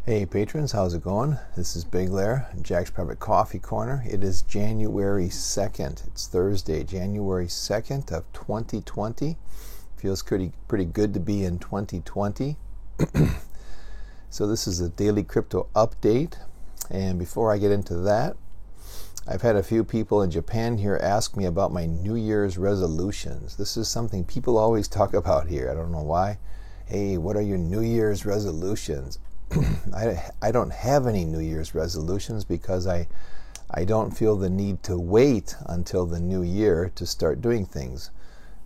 Hey patrons, how's it going? This is Big Lair, Jack's Private Coffee Corner. It is January 2nd. It's Thursday, January 2nd of 2020. Feels pretty good to be in 2020. So this is a daily crypto update. And before I get into that, I've had a few people in Japan here ask me about my New Year's resolutions. This is something people always talk about here. I don't know why. Hey, what are your New Year's resolutions? I don't have any New Year's resolutions because I don't feel the need to wait until the new year to start doing things.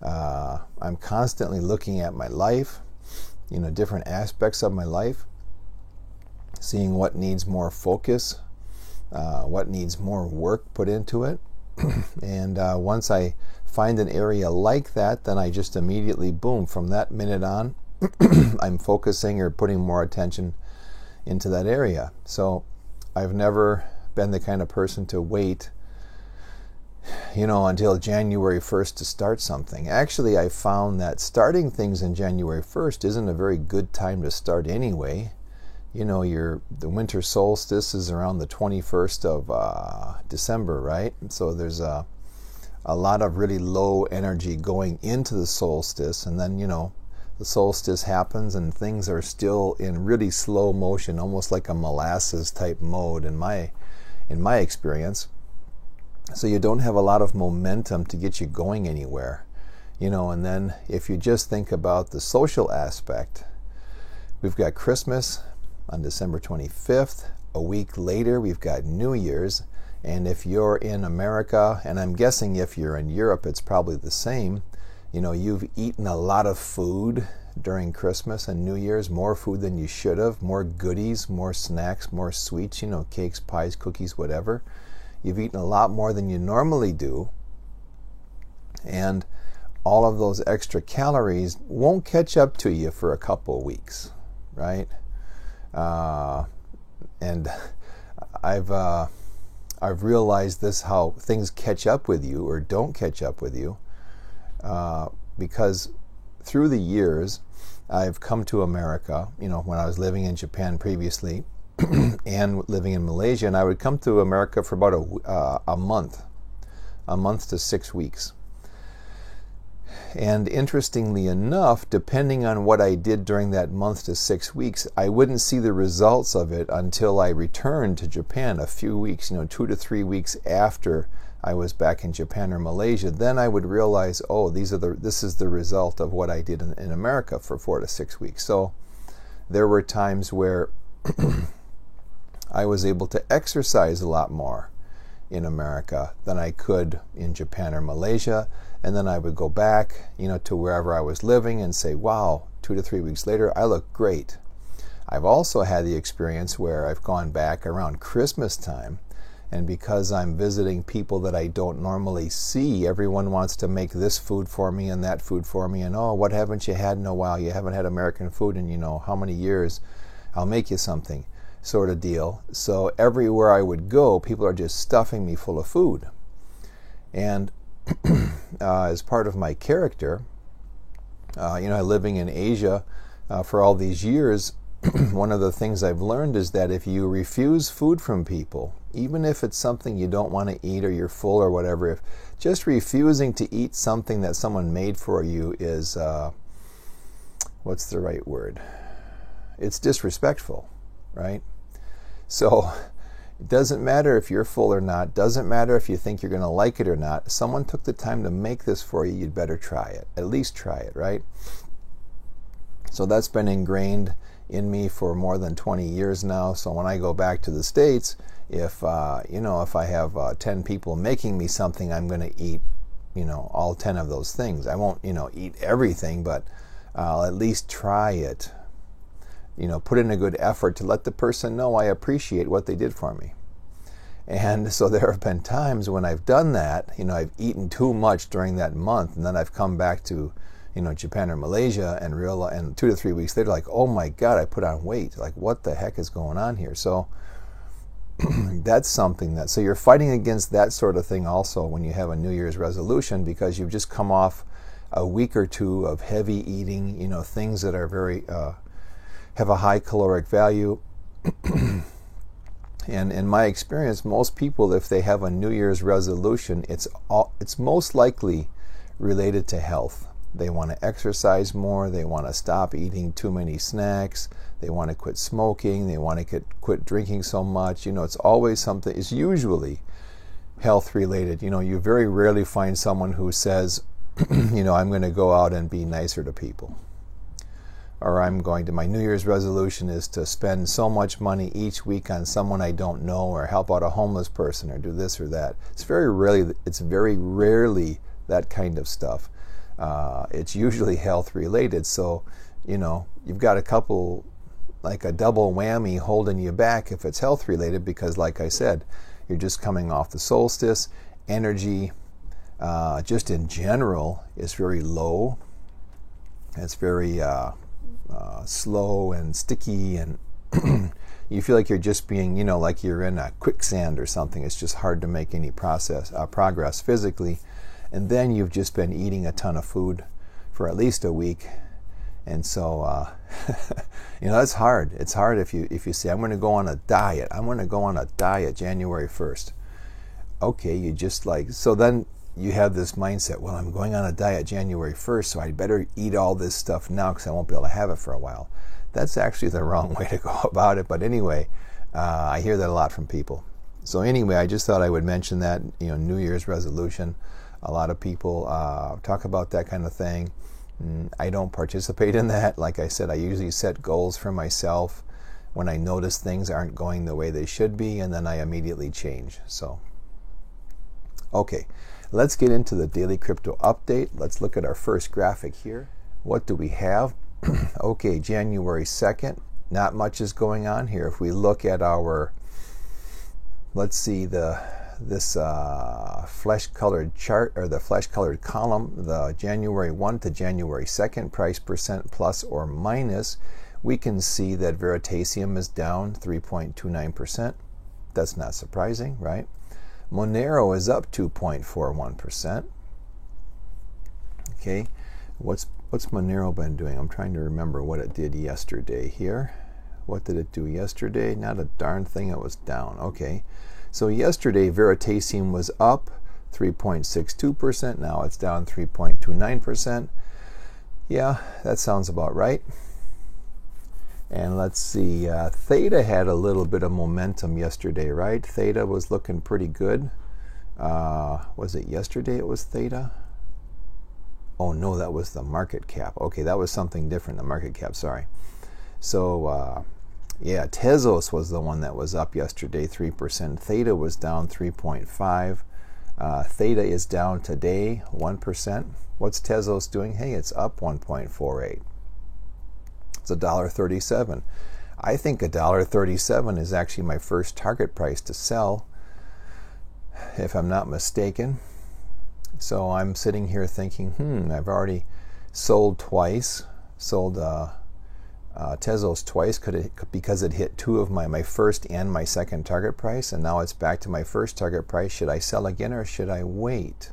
I'm constantly looking at my life, different aspects of my life, seeing what needs more focus, what needs more work put into it. And once I find an area like that, then I just immediately, boom, from that minute on, I'm focusing or putting more attention into that area. So I've never been the kind of person to wait, until January 1st to start something. Actually, I found that starting things in January 1st isn't a very good time to start anyway. The winter solstice is around the 21st of December, right? So there's a lot of really low energy going into the solstice, and then, the solstice happens and things are still in really slow motion, almost like a molasses type mode in my experience. So you don't have a lot of momentum to get you going anywhere. And then if you just think about the social aspect, we've got Christmas on December 25th. A week later, we've got New Year's. And if you're in America, and I'm guessing if you're in Europe, it's probably the same, you've eaten a lot of food during Christmas and New Year's, more food than you should have, more goodies, more snacks, more sweets, cakes, pies, cookies, whatever. You've eaten a lot more than you normally do. And all of those extra calories won't catch up to you for a couple of weeks, right? And I've realized this, how things catch up with you or don't catch up with you. Because through the years, I've come to America, when I was living in Japan previously and living in Malaysia, and I would come to America for about a month to 6 weeks. And interestingly enough, depending on what I did during that month to 6 weeks, I wouldn't see the results of it until I returned to Japan a few weeks, 2 to 3 weeks after I was back in Japan or Malaysia. Then I would realize, this is the result of what I did in America for 4 to 6 weeks. So there were times where I was able to exercise a lot more in America than I could in Japan or Malaysia. And then I would go back, to wherever I was living and say, wow, 2 to 3 weeks later, I look great. I've also had the experience where I've gone back around Christmas time, and because I'm visiting people that I don't normally see, everyone wants to make this food for me and that food for me. And, oh, what haven't you had in a while? You haven't had American food in, how many years? I'll make you something, sort of deal. So everywhere I would go, people are just stuffing me full of food. And as part of my character, living in Asia for all these years, one of the things I've learned is that if you refuse food from people, even if it's something you don't want to eat or you're full or whatever, if just refusing to eat something that someone made for you is, what's the right word? It's disrespectful, right? So it doesn't matter if you're full or not, doesn't matter if you think you're going to like it or not. Someone took the time to make this for you, you'd better try it. At least try it, right? So that's been ingrained in me for more than 20 years now. So when I go back to the States, if I have 10 people making me something, I'm going to eat, all 10 of those things. I won't, eat everything, but I'll at least try it. Put in a good effort to let the person know I appreciate what they did for me. And so there have been times when I've done that, I've eaten too much during that month, and then I've come back to, Japan or Malaysia and realize, and 2 to 3 weeks later, like, oh my God, I put on weight. Like, what the heck is going on here? So that's something so you're fighting against that sort of thing also when you have a New Year's resolution, because you've just come off a week or two of heavy eating, things that are very, have a high caloric value, And in my experience, most people, if they have a New Year's resolution, it's most likely related to health. They want to exercise more, they want to stop eating too many snacks, they want to quit smoking, they want to quit drinking so much. It's always something, it's usually health related. You very rarely find someone who says, I'm going to go out and be nicer to people. Or my New Year's resolution is to spend so much money each week on someone I don't know, or help out a homeless person, or do this or that. It's very rarely that kind of stuff. It's usually health related. So, you've got a couple, like a double whammy holding you back if it's health related, because like I said, you're just coming off the solstice. Energy, just in general, is very low. It's very slow and sticky, and you feel like you're just being, like you're in a quicksand or something. It's just hard to make any progress physically. And then you've just been eating a ton of food for at least a week. And so, it's hard. It's hard if you say, I'm going to go on a diet. I'm going to go on a diet January 1st. Okay, you just so then you have this mindset, well, I'm going on a diet January 1st, so I better eat all this stuff now because I won't be able to have it for a while. That's actually the wrong way to go about it. But anyway, I hear that a lot from people. So anyway, I just thought I would mention that, New Year's resolution. A lot of people talk about that kind of thing. I don't participate in that. Like I said, I usually set goals for myself when I notice things aren't going the way they should be, and then I immediately change. So, okay. Let's get into the daily crypto update. Let's look at our first graphic here. What do we have? Okay, January 2nd. Not much is going on here. If we look at our, let's see, this flesh-colored chart, or the flesh-colored column, the January 1 to January 2nd price percent plus or minus, we can see that Veritasium is down 3.29%. That's not surprising, right? Monero is up 2.41%. Okay, what's Monero been doing? I'm trying to remember what it did yesterday here. What did it do yesterday? Not a darn thing. It was down. Okay, so yesterday Veritasium was up 3.62%. Now it's down 3.29%. Yeah, that sounds about right. And let's see, Theta had a little bit of momentum yesterday, right? Theta was looking pretty good. Was it yesterday it was Theta? Oh no, that was the market cap. Okay, that was something different, the market cap, sorry. So, yeah, Tezos was the one that was up yesterday, 3%. Theta was down 3.5%. Theta is down today, 1%. What's Tezos doing? Hey, it's up 1.48%. It's $1.37. I think $1.37 is actually my first target price to sell, if I'm not mistaken. So I'm sitting here thinking, I've already sold twice, sold Tezos twice because it hit two of my first and my second target price, and now it's back to my first target price. Should I sell again or should I wait?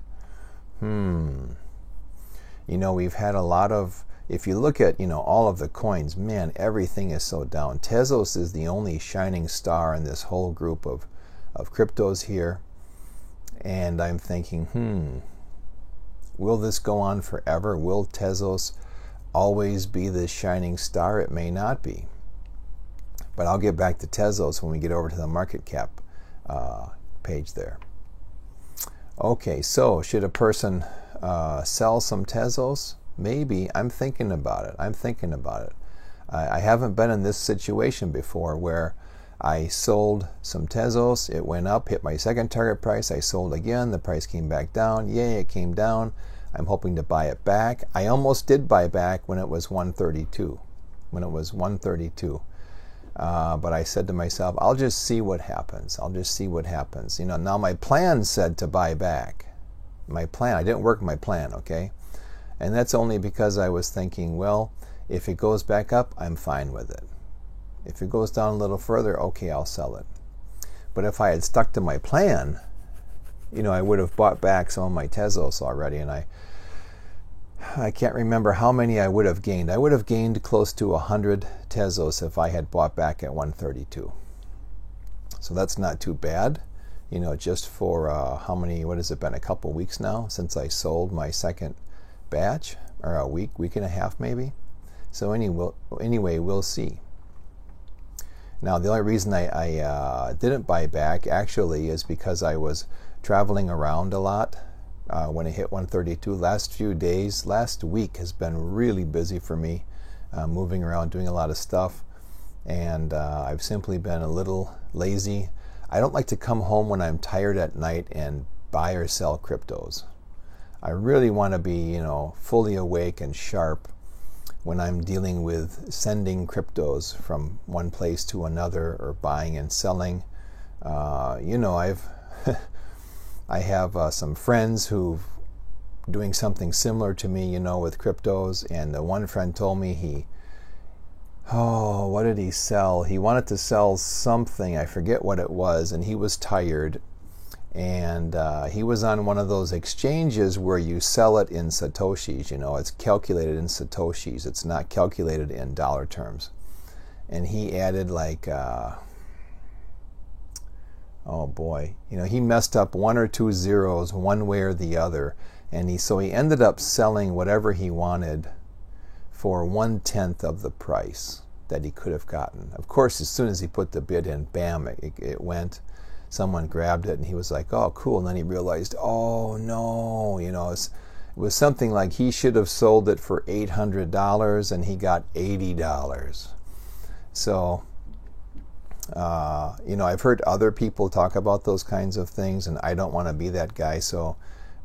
We've had a lot of, if you look at, all of the coins, man, everything is so down. Tezos is the only shining star in this whole group of cryptos here. And I'm thinking, will this go on forever? Will Tezos always be this shining star? It may not be. But I'll get back to Tezos when we get over to the market cap page there. Okay, so should a person sell some Tezos? Maybe. I'm thinking about it. I haven't been in this situation before where I sold some Tezos, it went up, hit my second target price, I sold again, the price came back down, yay, it came down, I'm hoping to buy it back. I almost did buy back when it was 132. But I said to myself, I'll just see what happens. Now my plan said to buy back. I didn't work my plan, okay? And that's only because I was thinking, well, if it goes back up, I'm fine with it. If it goes down a little further, okay, I'll sell it. But if I had stuck to my plan, I would have bought back some of my Tezos already. And I can't remember how many I would have gained. I would have gained close to 100 Tezos if I had bought back at 132. So that's not too bad, you know, just for how many, what has it been, a couple weeks now since I sold my second batch, or a week and a half maybe. So anyway, we'll see. Now, the only reason I didn't buy back actually is because I was traveling around a lot when I hit 132. Last week has been really busy for me, moving around, doing a lot of stuff, and I've simply been a little lazy. I don't like to come home when I'm tired at night and buy or sell cryptos. I really want to be, you know, fully awake and sharp when I'm dealing with sending cryptos from one place to another or buying and selling. You know, I have some friends who doing something similar to me, you know, with cryptos. And the one friend told me what did he sell? He wanted to sell something, I forget what it was, and he was tired. And he was on one of those exchanges where you sell it in Satoshis, you know, it's calculated in Satoshis. It's not calculated in dollar terms. And he added like, oh boy, you know, he messed up one or two zeros one way or the other. And so he ended up selling whatever he wanted for 1/10 of the price that he could have gotten. Of course, as soon as he put the bid in, bam, it went. Someone grabbed it and he was like, oh, cool. And then he realized, oh no, you know, it was something like he should have sold it for $800 and he got $80. So, you know, I've heard other people talk about those kinds of things, and I don't want to be that guy. So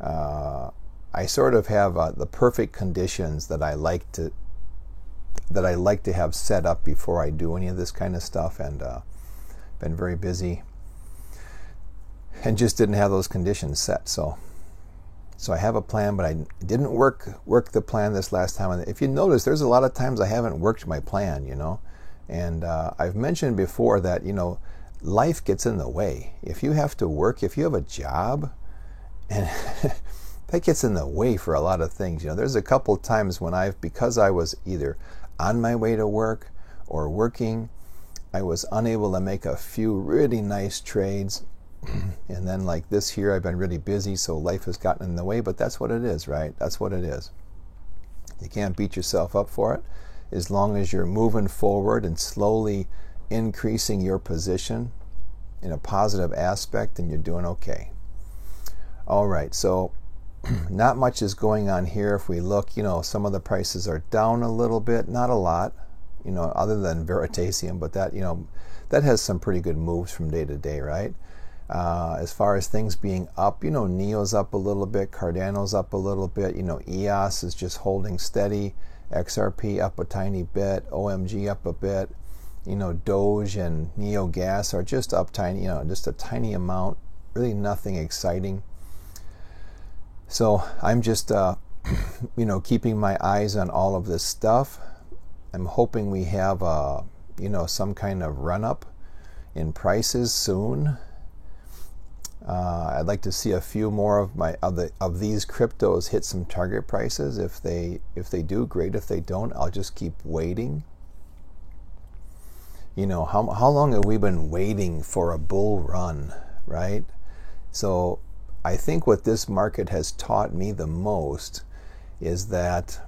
I sort of have the perfect conditions that I like to have set up before I do any of this kind of stuff, and been very busy and just didn't have those conditions set. So I have a plan, but I didn't work the plan this last time. And if you notice, there's a lot of times I haven't worked my plan, you know. And I've mentioned before that, you know, life gets in the way. If you have to work, if you have a job, and that gets in the way for a lot of things. You know, there's a couple of times when because I was either on my way to work or working, I was unable to make a few really nice trades. And then like this year, I've been really busy, so life has gotten in the way, but that's what it is, right? That's what it is. You can't beat yourself up for it. As long as you're moving forward and slowly increasing your position in a positive aspect, then you're doing okay. All right, so not much is going on here. If we look, you know, some of the prices are down a little bit, not a lot, you know, other than Veritasium, but that, you know, that has some pretty good moves from day to day, right? As far as things being up, you know, NEO's up a little bit, Cardano's up a little bit, you know, EOS is just holding steady, XRP up a tiny bit, OMG up a bit, you know, Doge and NeoGas are just up tiny, you know, just a tiny amount, really nothing exciting. So I'm just, you know, keeping my eyes on all of this stuff. I'm hoping we have, you know, some kind of run-up in prices soon. I'd like to see a few more of these cryptos hit some target prices. If they do, great. If they don't, I'll just keep waiting. You know, how long have we been waiting for a bull run, right? So I think what this market has taught me the most is that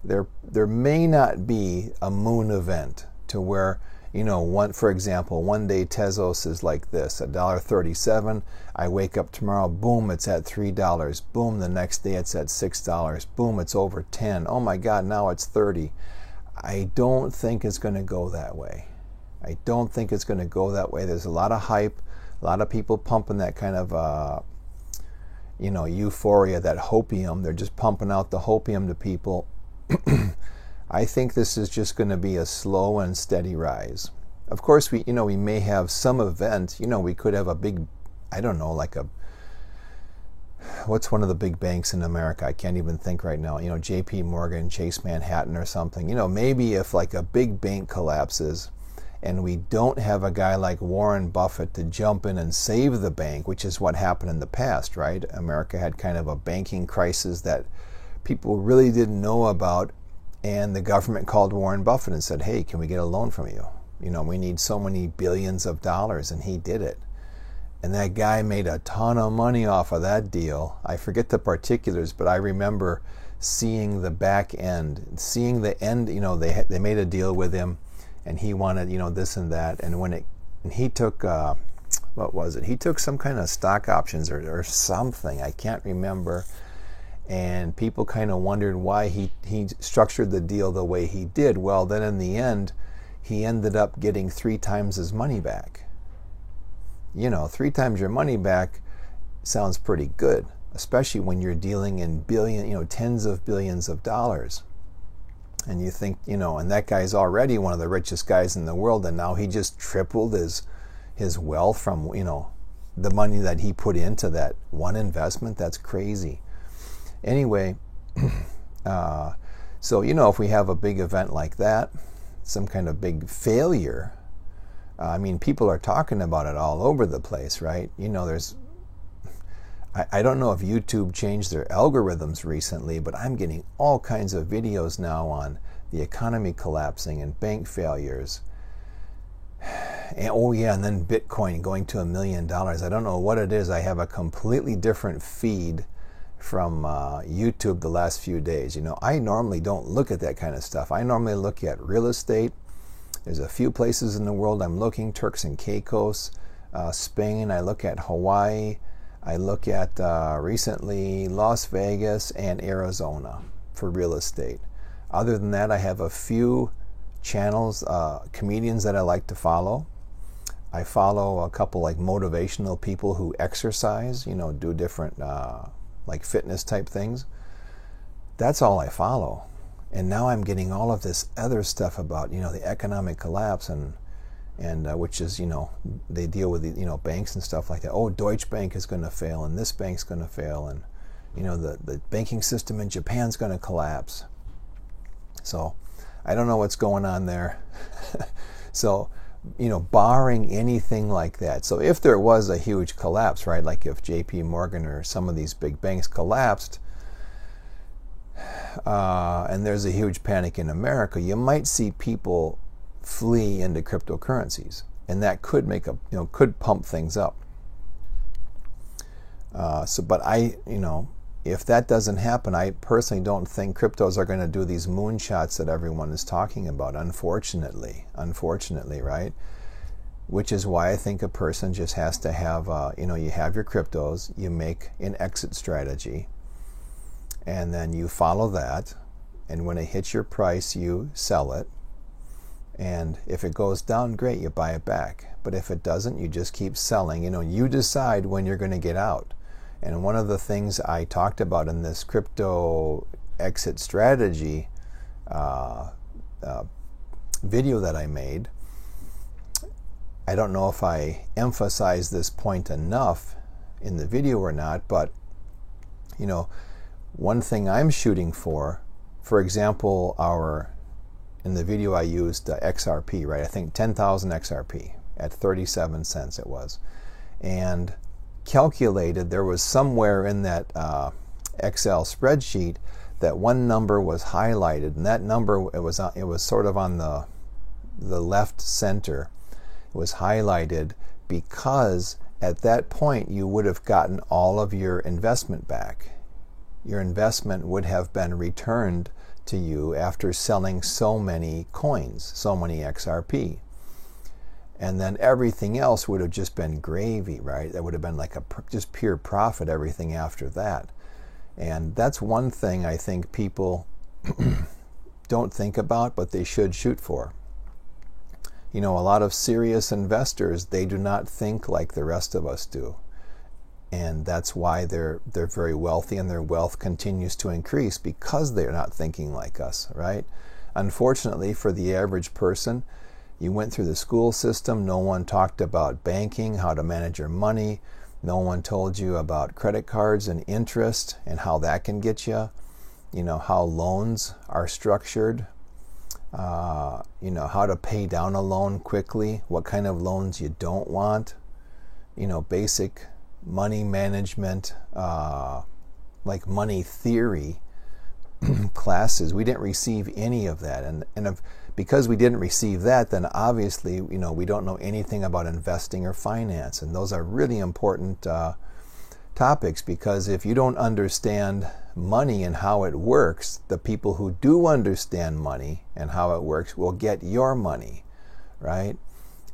there may not be a moon event to where, you know, for example, one day Tezos is like this, $1.37. I wake up tomorrow, boom, it's at $3. Boom, the next day it's at $6. Boom, it's over 10. Oh my God, now it's 30. I don't think it's going to go that way. I don't think it's going to go that way. There's a lot of hype, a lot of people pumping that kind of, you know, euphoria, that hopium. They're just pumping out the hopium to people. I think this is just going to be a slow and steady rise. Of course, we may have some event. You know, we could have a big, I don't know, like what's one of the big banks in America? I can't even think right now. You know, JP Morgan, Chase Manhattan or something. You know, maybe if like a big bank collapses and we don't have a guy like Warren Buffett to jump in and save the bank, which is what happened in the past, right? America had kind of a banking crisis that people really didn't know about, and the government called Warren Buffett and said, hey, can we get a loan from you? We need so many billions of dollars, and he did it. And that guy made a ton of money off of that deal. I forget the particulars, but I remember seeing the back end, seeing the end. They made a deal with him, and he wanted, this and that. And he took, what was it? He took some kind of stock options or something. I can't remember. And people kind of wondered why he structured the deal the way he did. Well, then in the end, he ended up getting 3 times his money back. 3 times your money back sounds pretty good, especially when you're dealing in tens of billions of dollars. And you think, and that guy's already one of the richest guys in the world, and now he just tripled his wealth from, the money that he put into that one investment. That's crazy. Anyway, so, if we have a big event like that, some kind of big failure, people are talking about it all over the place, right? I don't know if YouTube changed their algorithms recently, but I'm getting all kinds of videos now on the economy collapsing and bank failures. And then Bitcoin going to $1 million. I don't know what it is. I have a completely different feed from YouTube the last few days. I normally don't look at that kind of stuff. I normally look at real estate. There's a few places in the world I'm looking, Turks and Caicos, Spain. I look at Hawaii. I look at recently Las Vegas and Arizona for real estate. Other than that, I have a few channels, comedians that I like to follow. I follow a couple like motivational people who exercise, do different like fitness type things. That's all I follow. And now I'm getting all of this other stuff about, the economic collapse and which is, they deal with the, banks and stuff like that. Oh, Deutsche Bank is going to fail, and this bank's going to fail, and, the banking system in Japan's going to collapse. So I don't know what's going on there. So, barring anything like that. So if there was a huge collapse, right, like if JP Morgan or some of these big banks collapsed, and there's a huge panic in America, you might see people flee into cryptocurrencies, and that could could pump things up. But if that doesn't happen, I personally don't think cryptos are going to do these moonshots that everyone is talking about, unfortunately, right? Which is why I think a person just has to have, you have your cryptos, you make an exit strategy, and then you follow that, and when it hits your price, you sell it. And if it goes down, great, you buy it back. But if it doesn't, you just keep selling. You decide when you're going to get out. And one of the things I talked about in this crypto exit strategy video that I made, I don't know if I emphasized this point enough in the video or not, but one thing I'm shooting for example, in the video I used XRP, right? I think 10,000 XRP at 37 cents it was. And calculated there was somewhere in that Excel spreadsheet that one number was highlighted, and that number, it was sort of on the left center. It was highlighted because at that point you would have gotten all of your investment back. Your investment would have been returned to you after selling so many coins, so many XRP. And then everything else would have just been gravy, right? That would have been like just pure profit, everything after that. And that's one thing I think people don't think about, but they should shoot for. A lot of serious investors, they do not think like the rest of us do. And that's why they're very wealthy, and their wealth continues to increase because they're not thinking like us, right? Unfortunately, for the average person, you went through the school system, no one talked about banking, how to manage your money, no one told you about credit cards and interest and how that can get you, how loans are structured, how to pay down a loan quickly, what kind of loans you don't want, basic money management, like money theory, classes, we didn't receive any of that. Because we didn't receive that, then obviously, we don't know anything about investing or finance. And those are really important topics, because if you don't understand money and how it works, the people who do understand money and how it works will get your money, right?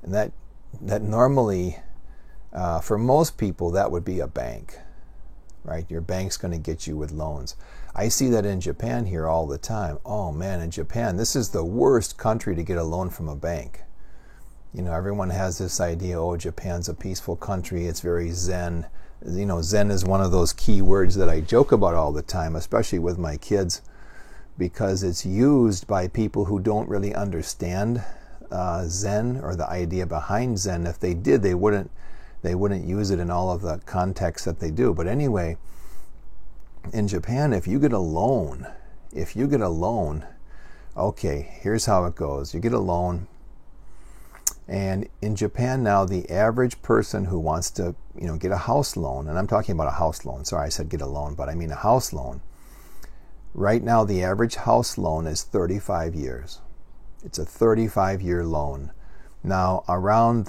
And that normally, for most people, that would be a bank, right? Your bank's going to get you with loans. I see that in Japan here all the time. Oh man, in Japan, this is the worst country to get a loan from a bank. Everyone has this idea, oh, Japan's a peaceful country, it's very zen. Zen is one of those key words that I joke about all the time, especially with my kids, because it's used by people who don't really understand Zen or the idea behind Zen. If they did, they wouldn't use it in all of the contexts that they do. But anyway, in Japan, if you get a loan, okay, here's how it goes. You get a loan, and in Japan now, the average person who wants to, get a house loan, and I'm talking about a house loan. Sorry, I said get a loan, but I mean a house loan. Right now, the average house loan is 35 years. It's a 35-year loan. Now, around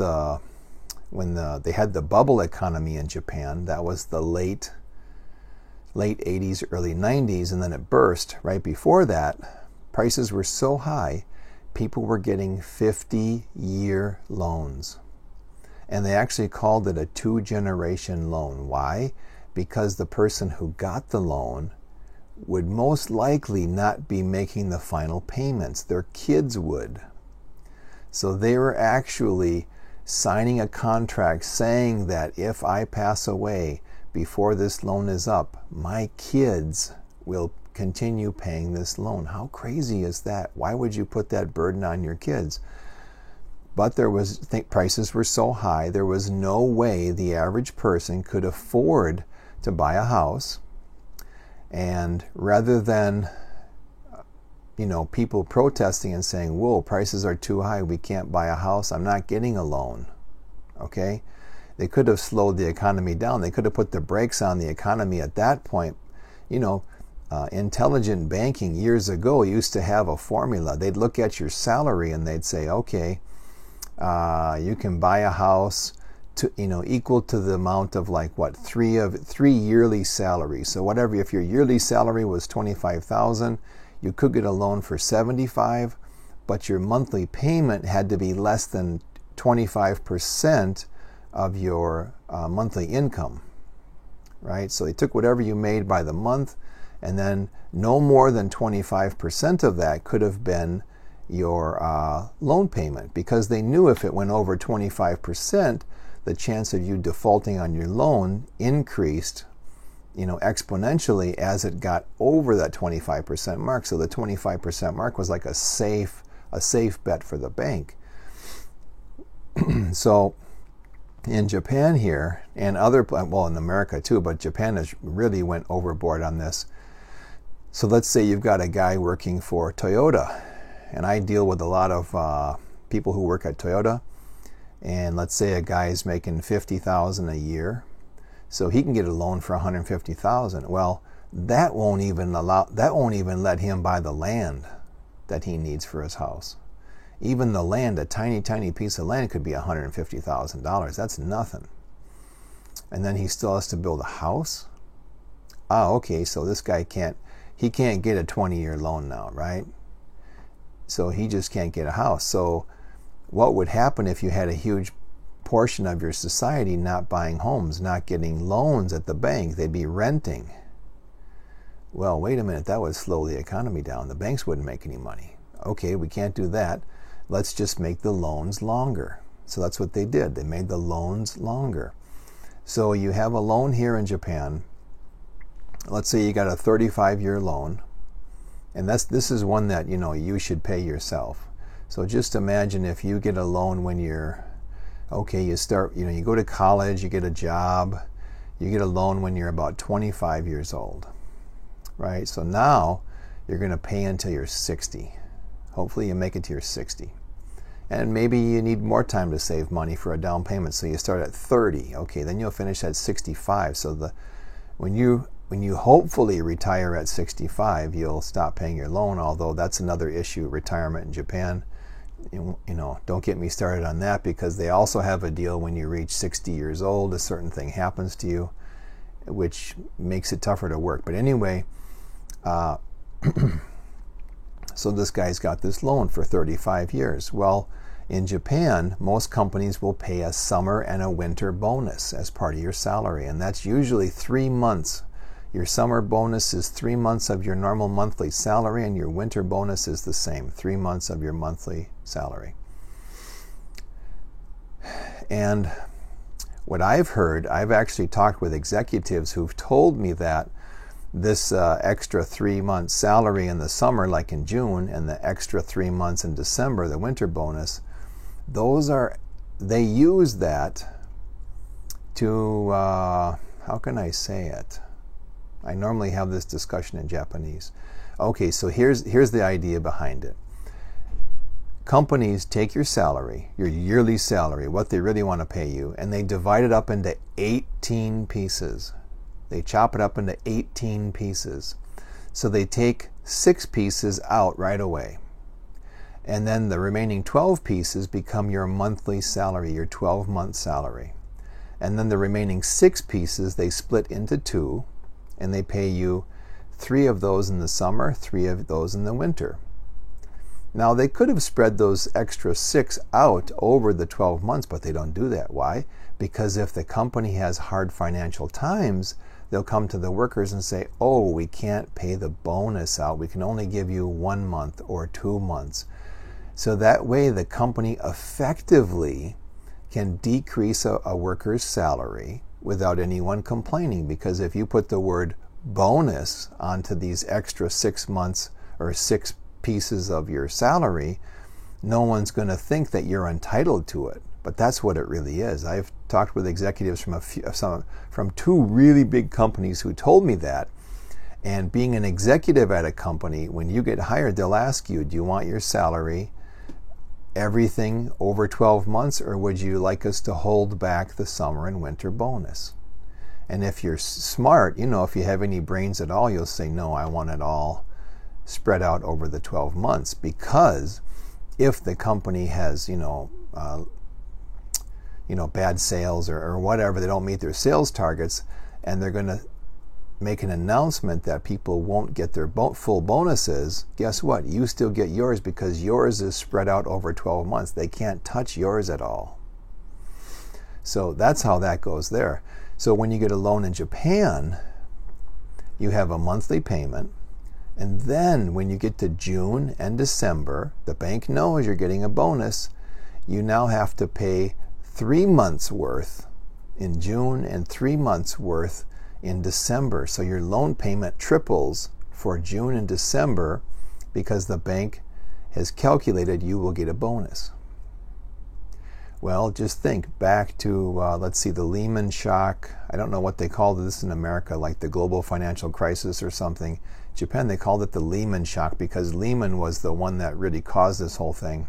when they had the bubble economy in Japan, that was the late 80s, early 90s, and then it burst. Right before that, prices were so high, people were getting 50-year loans. And they actually called it a 2-generation loan. Why? Because the person who got the loan would most likely not be making the final payments. Their kids would. So they were actually signing a contract saying that if I pass away before this loan is up, my kids will continue paying this loan. How crazy is that? Why would you put that burden on your kids? But prices were so high, there was no way the average person could afford to buy a house. And rather than people protesting and saying, whoa, prices are too high, we can't buy a house, I'm not getting a loan, okay? They could have slowed the economy down. They could have put the brakes on the economy at that point. Intelligent banking years ago used to have a formula. They'd look at your salary and they'd say, okay, you can buy a house to, equal to the amount of three yearly salaries. So whatever, if your yearly salary was $25,000, you could get a loan for $75,000, but your monthly payment had to be less than 25% of your monthly income, right? So they took whatever you made by the month, and then no more than 25% of that could have been your loan payment, because they knew if it went over 25%, the chance of you defaulting on your loan increased, exponentially as it got over that 25% mark. So the 25% mark was like a safe bet for the bank. So in Japan here, and in America too, but Japan has really went overboard on this. So let's say you've got a guy working for Toyota, and I deal with a lot of people who work at Toyota, and let's say a guy is making $50,000 a year, so he can get a loan for $150,000. Well, that won't even let him buy the land that he needs for his house. Even the land, a tiny piece of land, could be $150,000. That's nothing. And then he still has to build a house. Okay, so this guy can't get a 20-year loan now, right? So he just can't get a house. So what would happen if you had a huge portion of your society not buying homes, not getting loans at the bank? They'd be renting. Well, wait a minute, that would slow the economy down. The banks wouldn't make any money. Okay, we can't do that. Let's just make the loans longer. So that's what they did. They made the loans longer. So you have a loan here in Japan. Let's say you got a 35-year loan, and this is one that you should pay yourself. So just imagine if you get a loan when you're you go to college, you get a job, you get a loan when you're about 25 years old, right? So now you're going to pay until you're 60. Hopefully you make it to your 60. And maybe you need more time to save money for a down payment, so you start at 30. Okay, then you'll finish at 65. So when you when you hopefully retire at 65, you'll stop paying your loan, although that's another issue, retirement in Japan. Don't get me started on that, because they also have a deal when you reach 60 years old, a certain thing happens to you, which makes it tougher to work. But anyway, so this guy's got this loan for 35 years. Well, in Japan, most companies will pay a summer and a winter bonus as part of your salary, and that's usually 3 months. Your summer bonus is 3 months of your normal monthly salary, and your winter bonus is the same, 3 months of your monthly salary. And what I've heard, I've actually talked with executives who've told me that this extra 3 months salary in the summer, like in June, and the extra 3 months in December, the winter bonus, they use that to, how can I say it? I normally have this discussion in Japanese. Okay, so here's the idea behind it. Companies take your salary, your yearly salary, what they really want to pay you, and they divide it up into 18 pieces. They chop it up into 18 pieces. So they take 6 pieces out right away. And then the remaining 12 pieces become your monthly salary, your 12-month salary. And then the remaining 6 pieces they split into 2, and they pay you 3 of those in the summer, 3 of those in the winter. Now, they could have spread those extra 6 out over the 12 months, but they don't do that. Why? Because if the company has hard financial times, they'll come to the workers and say, oh, we can't pay the bonus out. We can only give you 1 month or 2 months. So that way the company effectively can decrease a worker's salary without anyone complaining, because if you put the word bonus onto these extra 6 months or 6 pieces of your salary, no one's going to think that you're entitled to it. But that's what it really is. I've talked with executives from 2 really big companies who told me that. And being an executive at a company, when you get hired, they'll ask you, do you want your salary everything over 12 months, or would you like us to hold back the summer and winter bonus? And if you're smart, if you have any brains at all, you'll say, no, I want it all spread out over the 12 months, because if the company has, bad sales or whatever, they don't meet their sales targets, and they're going to make an announcement that people won't get their full bonuses, guess what? You still get yours, because yours is spread out over 12 months. They can't touch yours at all. So that's how that goes there. So when you get a loan in Japan, you have a monthly payment, and then when you get to June and December, the bank knows you're getting a bonus. You now have to pay 3 months worth in June and 3 months worth in December. So your loan payment triples for June and December, because the bank has calculated you will get a bonus. Well, just think back to, let's see, the Lehman shock. I don't know what they called this in America, like the global financial crisis or something. Japan, they called it the Lehman shock, because Lehman was the one that really caused this whole thing.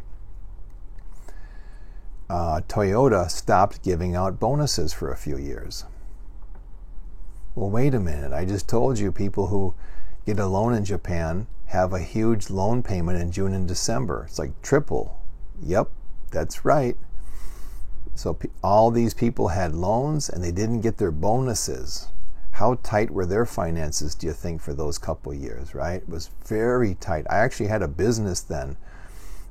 Toyota stopped giving out bonuses for a few years. Well, wait a minute. I just told you people who get a loan in Japan have a huge loan payment in June and December. It's like triple. Yep, that's right. So all these people had loans and they didn't get their bonuses. How tight were their finances, do you think, for those couple years, right? It was very tight. I actually had a business then.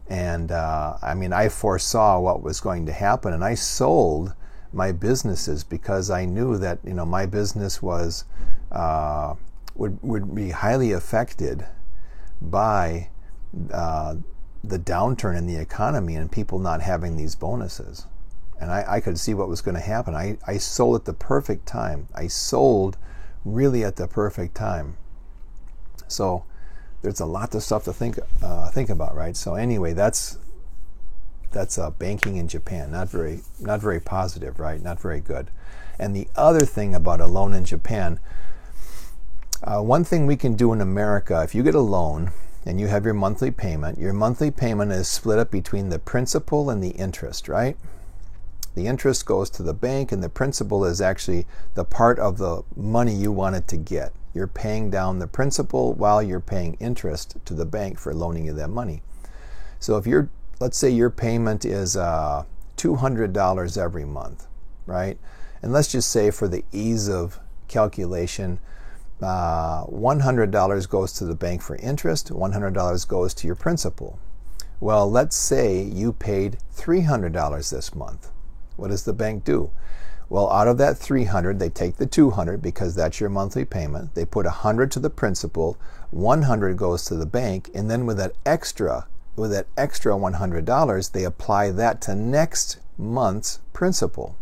And I foresaw what was going to happen, and I sold my businesses because I knew that my business was would be highly affected by the downturn in the economy and people not having these bonuses. And I could see what was going to happen. I sold at the perfect time. I sold really at the perfect time. So there's a lot of stuff to think about, right? So anyway, that's banking in Japan. Not very positive, right? Not very good. And the other thing about a loan in Japan, one thing we can do in America, if you get a loan and you have your monthly payment is split up between the principal and the interest, right? The interest goes to the bank, and the principal is actually the part of the money you wanted to get. You're paying down the principal while you're paying interest to the bank for loaning you that money. So if let's say your payment is $200 every month, right? And let's just say for the ease of calculation, $100 goes to the bank for interest, $100 goes to your principal. Well, let's say you paid $300 this month. What does the bank do? Well, out of that $300, they take the $200 because that's your monthly payment. They put $100 to the principal, $100 goes to the bank, and then with that extra $100, they apply that to next month's principal.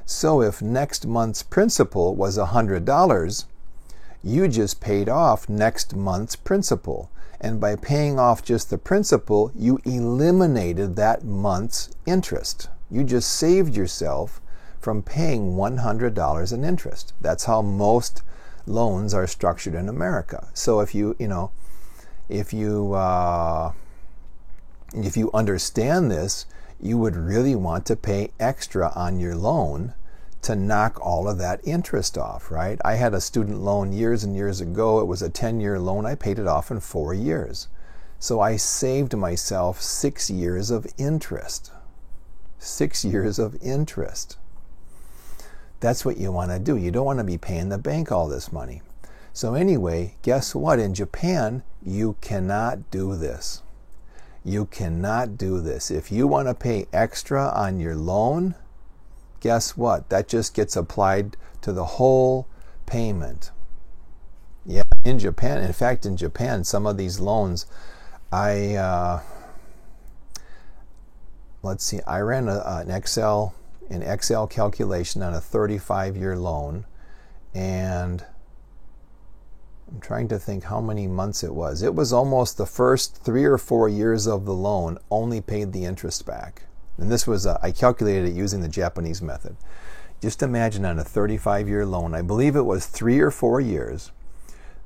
So if next month's principal was $100, you just paid off next month's principal. And by paying off just the principal, you eliminated that month's interest. You just saved yourself from paying $100 in interest. That's how most loans are structured in America. So if you understand this, you would really want to pay extra on your loan to knock all of that interest off, right? I had a student loan years and years ago. It was a 10-year loan. I paid it off in 4 years. So I saved myself 6 years of interest. 6 years of interest. That's what you want to do. You don't want to be paying the bank all this money. So anyway, guess what? In Japan, you cannot do this. You cannot do this. If you want to pay extra on your loan, guess what? That just gets applied to the whole payment. Yeah, in Japan, in fact, in Japan, some of these loans, I ran an Excel calculation on a 35-year loan, and I'm trying to think how many months it was. It was almost the first 3 or 4 years of the loan only paid the interest back. And this was, I calculated it using the Japanese method. Just imagine on a 35-year loan, I believe it was 3 or 4 years,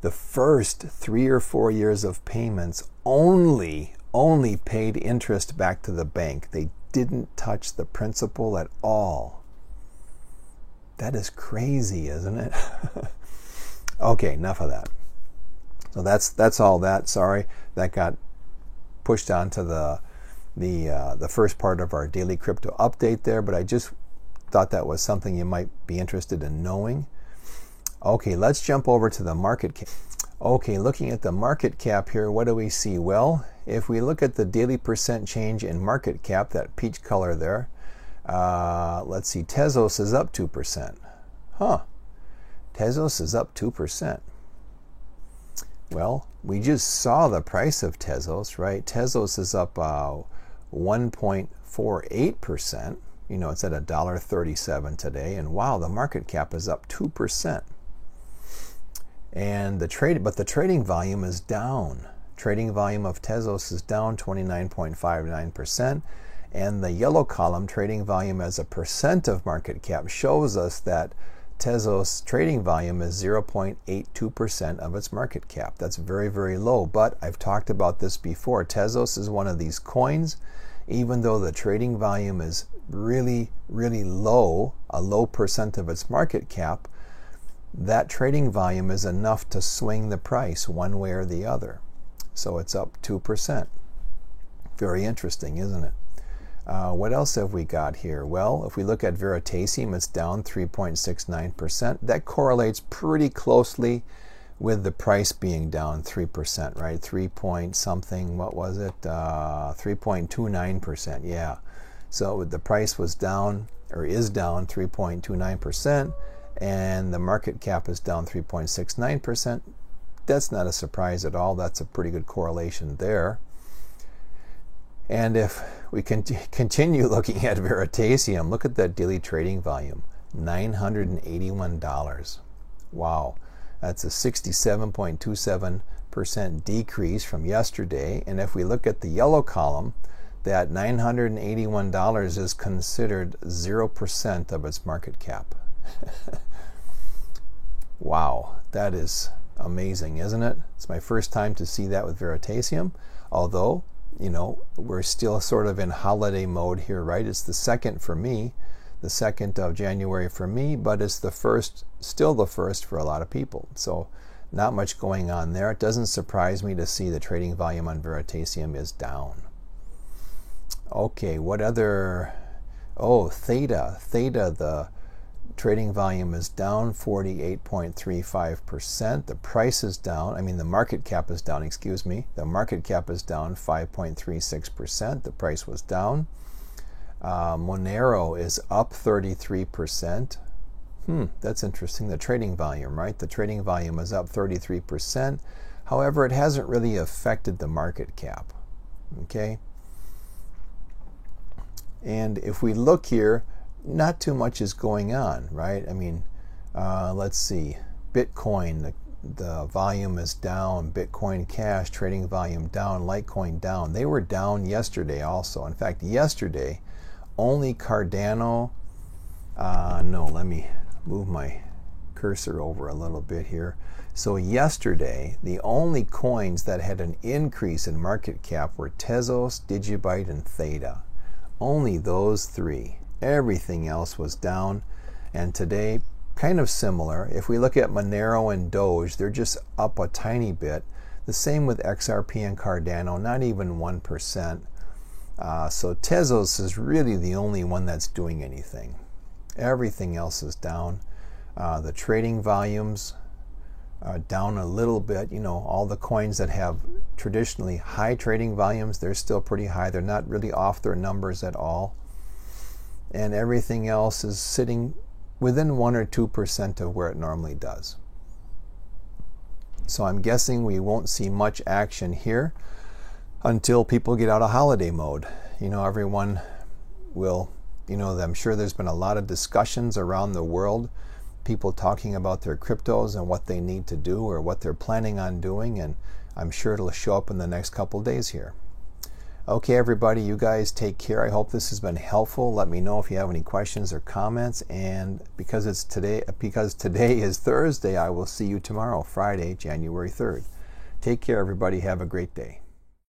the first 3 or 4 years of payments only paid interest back to the bank. They didn't touch the principal at all. That is crazy, isn't it? Okay, enough of that. So that's all that. Sorry, that got pushed onto the first part of our daily crypto update there, but I just thought that was something you might be interested in knowing. Okay, let's jump over to the market cap. Okay, looking at the market cap here, what do we see? Well, if we look at the daily percent change in market cap, that peach color there, let's see, Tezos is up 2%. Huh, Tezos is up 2%. Well, we just saw the price of Tezos, right? Tezos is up 1.48%. You know, it's at $1.37 today, and wow, the market cap is up 2%. And the trading volume is down. Trading volume of Tezos is down 29.59%, and the yellow column, trading volume as a percent of market cap, shows us that Tezos trading volume is 0.82% of its market cap. That's very, very low, but I've talked about this before. Tezos is one of these coins, even though the trading volume is really, really low, a low percent of its market cap, that trading volume is enough to swing the price one way or the other. So it's up 2%. Very interesting, isn't it? What else have we got here? Well, if we look at Veritasium, it's down 3.69%. That correlates pretty closely with the price being down 3%, right? 3 point something, what was it? 3.29%, yeah. So the price was down, or is down 3.29%, and the market cap is down 3.69%. That's not a surprise at all. That's a pretty good correlation there. And if we can continue looking at Veritasium, look at that daily trading volume, $981. Wow, that's a 67.27% decrease from yesterday. And if we look at the yellow column, that $981 is considered 0% of its market cap. Wow, that is amazing, isn't it? It's my first time to see that with Veritasium, although, you know, we're still sort of in holiday mode here, right? It's the second for me, the 2nd of January for me, but it's the first, still the first for a lot of people. So not much going on there. It doesn't surprise me to see the trading volume on Veritasium is down. Okay, what other? Oh, Theta. Theta, the trading volume is down 48.35%. The price is down. I mean, the market cap is down, excuse me. The market cap is down 5.36%. The price was down. Monero is up 33%. That's interesting. The trading volume, right? The trading volume is up 33%. However, it hasn't really affected the market cap. Okay? And if we look here, not too much is going on, right? I mean, let's see. Bitcoin, the volume is down. Bitcoin Cash, trading volume down. Litecoin down. They were down yesterday also. In fact, yesterday, only Cardano, no, let me move my cursor over a little bit here. So yesterday, the only coins that had an increase in market cap were Tezos, Digibyte, and Theta. Only those three. Everything else was down. And today, kind of similar. If we look at Monero and Doge, they're just up a tiny bit. The same with XRP and Cardano, not even 1%. So Tezos is really the only one that's doing anything. Everything else is down. The trading volumes are down a little bit. You know, all the coins that have traditionally high trading volumes, they're still pretty high. They're not really off their numbers at all. And everything else is sitting within 1 or 2% of where it normally does. So I'm guessing we won't see much action here until people get out of holiday mode. You know, everyone will, you know, I'm sure there's been a lot of discussions around the world, people talking about their cryptos and what they need to do or what they're planning on doing, and I'm sure it'll show up in the next couple days here. Okay, everybody, you guys take care. I hope this has been helpful. Let me know if you have any questions or comments, and because today is Thursday, I will see you tomorrow, Friday, January 3rd. Take care, everybody. Have a great day.